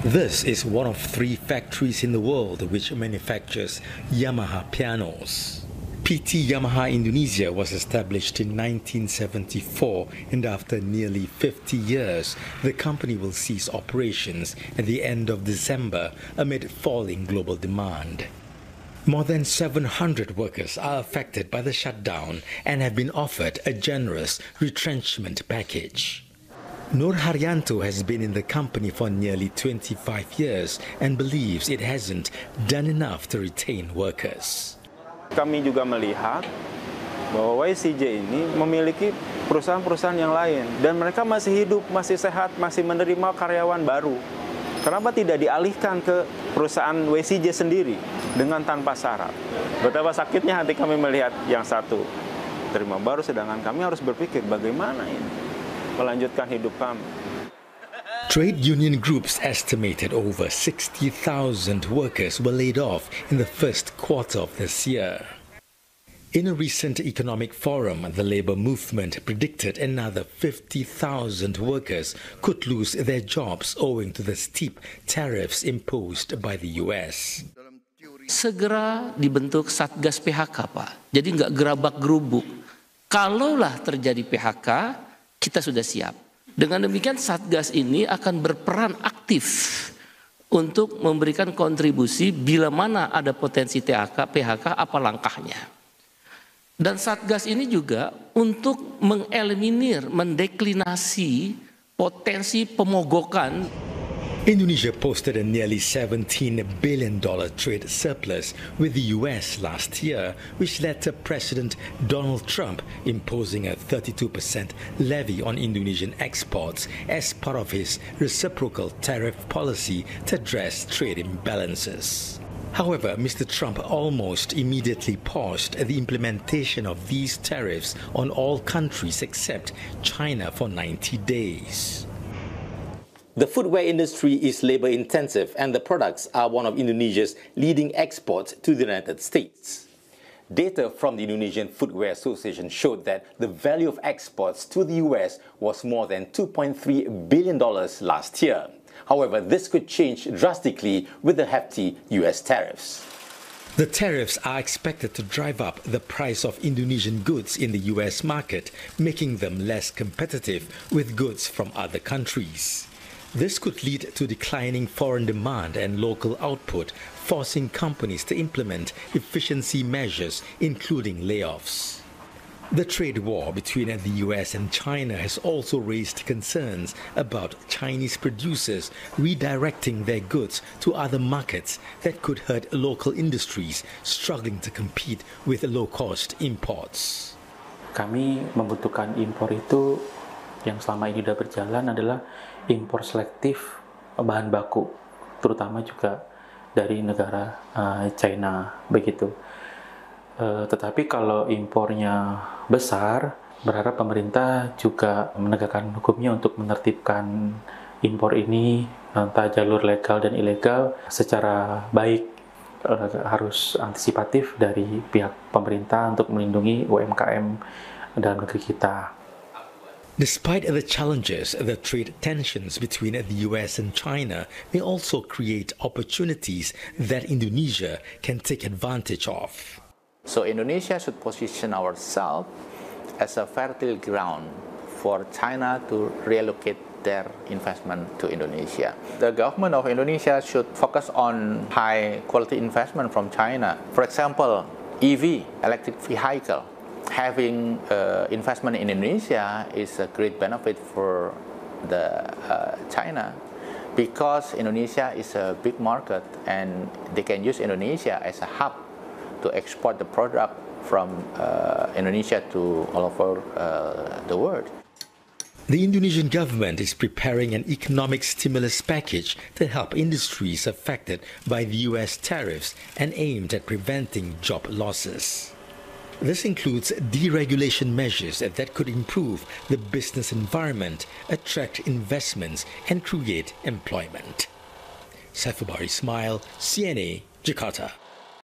This is one of 3 factories in the world which manufactures Yamaha pianos. PT Yamaha Indonesia was established in 1974, and after nearly 50 years, the company will cease operations at the end of December amid falling global demand. More than 700 workers are affected by the shutdown and have been offered a generous retrenchment package. Nur Haryanto has been in the company for nearly 25 years and believes it hasn't done enough to retain workers. Kami juga melihat bahwa YCJ ini memiliki perusahaan-perusahaan yang lain dan mereka masih hidup, masih sehat, masih menerima karyawan baru. Kenapa tidak dialihkan ke perusahaan YCJ sendiri dengan tanpa syarat? Betapa sakitnya hati kami melihat yang satu terima baru, sedangkan kami harus berpikir bagaimana ini melanjutkan hidup kami. Trade union groups estimated over 60,000 workers were laid off in the first quarter of this year. In a recent economic forum, the labor movement predicted another 50,000 workers could lose their jobs owing to the steep tariffs imposed by the US. Segera dibentuk Satgas PHK, Pak. Jadi nggak gerabak-gerubuk. Kalaulah terjadi PHK, kita sudah siap. Dengan demikian Satgas ini akan berperan aktif untuk memberikan kontribusi bila mana ada potensi PHK, apa langkahnya. Dan Satgas ini juga untuk mengeliminir, mendeklinasi potensi pemogokan. Indonesia posted a nearly $17 billion trade surplus with the US last year, which led to President Donald Trump imposing a 32% levy on Indonesian exports as part of his reciprocal tariff policy to address trade imbalances. However, Mr. Trump almost immediately paused the implementation of these tariffs on all countries except China for 90 days. The footwear industry is labor-intensive, and the products are one of Indonesia's leading exports to the United States. Data from the Indonesian Footwear Association showed that the value of exports to the US was more than $2.3 billion last year. However, this could change drastically with the hefty US tariffs. The tariffs are expected to drive up the price of Indonesian goods in the US market, making them less competitive with goods from other countries. This could lead to declining foreign demand and local output, forcing companies to implement efficiency measures, including layoffs. The trade war between the US and China has also raised concerns about Chinese producers redirecting their goods to other markets that could hurt local industries struggling to compete with low-cost imports. Kami membutuhkan impor itu yang selama ini sudah berjalan adalah impor selektif bahan baku, terutama juga dari negara China begitu. Tetapi kalau impornya besar, berharap pemerintah juga menegakkan hukumnya untuk menertibkan impor ini, entah jalur legal dan ilegal, secara baik. Harus antisipatif dari pihak pemerintah untuk melindungi UMKM dalam negeri kita. Despite the challenges, the trade tensions between the US and China may also create opportunities that Indonesia can take advantage of. So Indonesia should position ourselves as a fertile ground for China to reallocate their investment to Indonesia. The government of Indonesia should focus on high quality investment from China. For example, EV, electric vehicle. Having investment in Indonesia is a great benefit for the China, because Indonesia is a big market and they can use Indonesia as a hub to export the product from Indonesia to all over the world. The Indonesian government is preparing an economic stimulus package to help industries affected by the US tariffs and aimed at preventing job losses. This includes deregulation measures that could improve the business environment, attract investments, and create employment. Saiful Bahri Ismail, CNA, Jakarta.